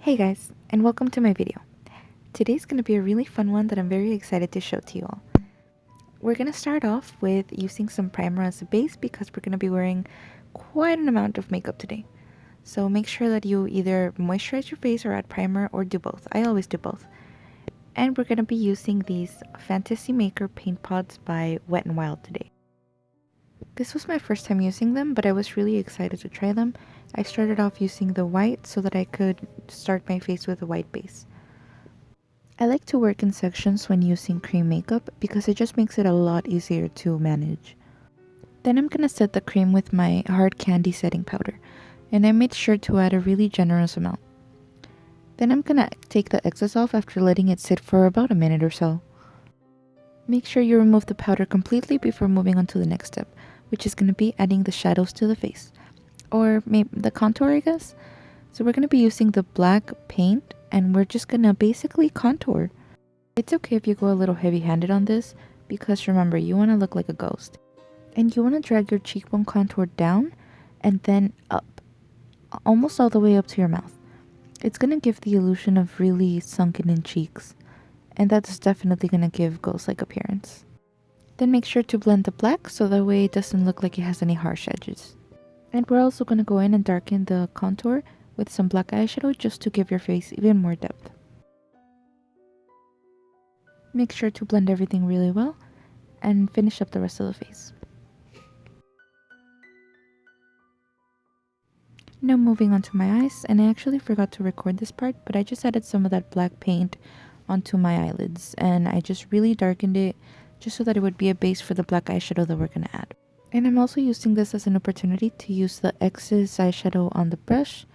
Hey guys, and welcome to my video. Today's going to be a really fun one that I'm very excited to show to you all. We're going to start off with using some primer as a base because we're going to be wearing quite an amount of makeup today. So make sure that you either moisturize your face or add primer or do both. I always do both. And we're going to be using these Fantasy Maker paint pods by Wet n Wild today. This was my first time using them, but I was really excited to try them. I started off using the white so that I could start my face with a white base. I like to work in sections when using cream makeup because it just makes it a lot easier to manage. Then I'm gonna set the cream with my hard candy setting powder, and I made sure to add a really generous amount. Then I'm gonna take the excess off after letting it sit for about a minute or so. Make sure you remove the powder completely before moving on to the next step, which is gonna be adding the shadows to the face. Or maybe the contour, I guess. So we're gonna be using the black paint and we're just gonna basically contour. It's okay if you go a little heavy-handed on this because remember, you wanna look like a ghost. And you wanna drag your cheekbone contour down and then up, almost all the way up to your mouth. It's gonna give the illusion of really sunken in cheeks, and that's definitely gonna give ghost-like appearance. Then make sure to blend the black so that way it doesn't look like it has any harsh edges. And we're also gonna go in and darken the contour with some black eyeshadow just to give your face even more depth. Make sure to blend everything really well and finish up the rest of the face. Now moving on to my eyes, and I actually forgot to record this part, but I just added some of that black paint onto my eyelids and I just really darkened it just so that it would be a base for the black eyeshadow that we're gonna add. And I'm also using this as an opportunity to use the excess eyeshadow on the brush,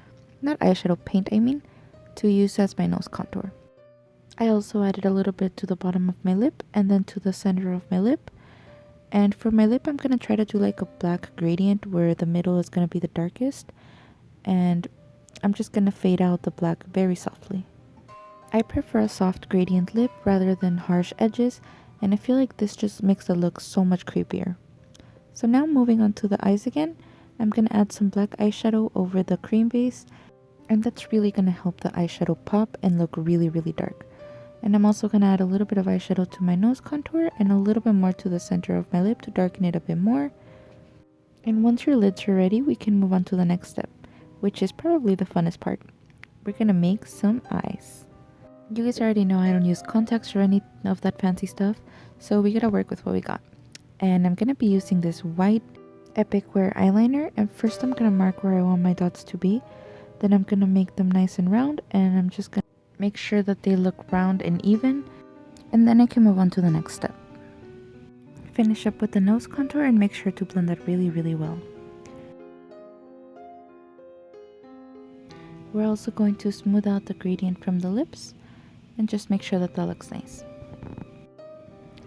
not eyeshadow, paint I mean, to use as my nose contour. I also added a little bit to the bottom of my lip and then to the center of my lip. And for my lip, I'm going to try to do like a black gradient where the middle is going to be the darkest. And I'm just going to fade out the black very softly. I prefer a soft gradient lip rather than harsh edges, and I feel like this just makes the look so much creepier. So now moving on to the eyes again, I'm going to add some black eyeshadow over the cream base, and that's really going to help the eyeshadow pop and look really dark. And I'm also going to add a little bit of eyeshadow to my nose contour and a little bit more to the center of my lip to darken it a bit more. And once your lids are ready, we can move on to the next step, which is probably the funnest part. We're going to make some eyes. You guys already know I don't use contacts or any of that fancy stuff, so we gotta work with what we got. And I'm going to be using this white Epic Wear eyeliner, and first I'm going to mark where I want my dots to be. Then I'm going to make them nice and round, and I'm just going to make sure that they look round and even, and then I can move on to the next step. Finish up with the nose contour and make sure to blend that really well. We're also going to smooth out the gradient from the lips and just make sure that that looks nice.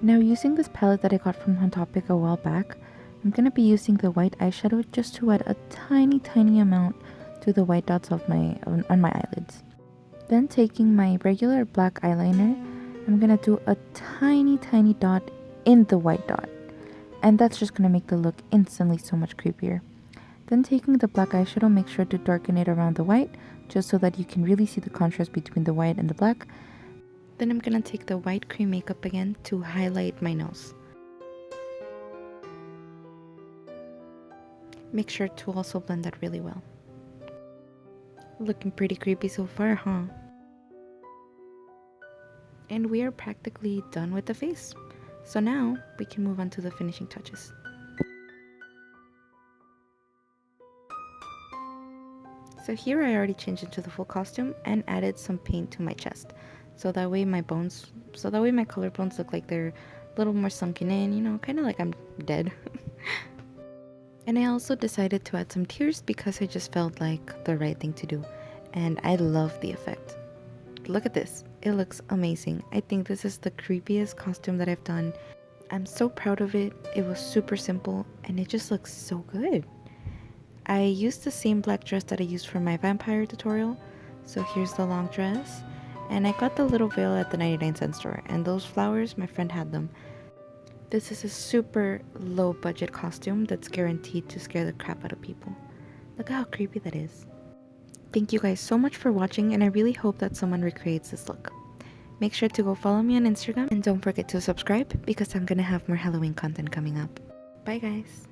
Now using this palette that I got from Hot Topic a while back, I'm going to be using the white eyeshadow just to add a tiny amount to the white dots of on my eyelids. Then taking my regular black eyeliner, I'm gonna do a tiny dot in the white dot, and that's just gonna make the look instantly so much creepier. Then taking the black eyeshadow, make sure to darken it around the white just so that you can really see the contrast between the white and the black. Then I'm gonna take the white cream makeup again to highlight my nose. Make sure to also blend that really well. Looking pretty creepy so far, huh? And we are practically done with the face. So now we can move on to the finishing touches. So here I already changed into the full costume and added some paint to my chest. So that way my collarbones look like they're a little more sunken in, you know, kind of like I'm dead. And I also decided to add some tears because I just felt like the right thing to do. And I love the effect. Look at this. It looks amazing. I think this is the creepiest costume that I've done. I'm so proud of it. It was super simple and it just looks so good. I used the same black dress that I used for my vampire tutorial. So here's the long dress. And I got the little veil at the 99-cent store. And those flowers, my friend had them. This is a super low budget costume that's guaranteed to scare the crap out of people. Look at how creepy that is. Thank you guys so much for watching, and I really hope that someone recreates this look. Make sure to go follow me on Instagram, and don't forget to subscribe because I'm gonna have more Halloween content coming up. Bye guys!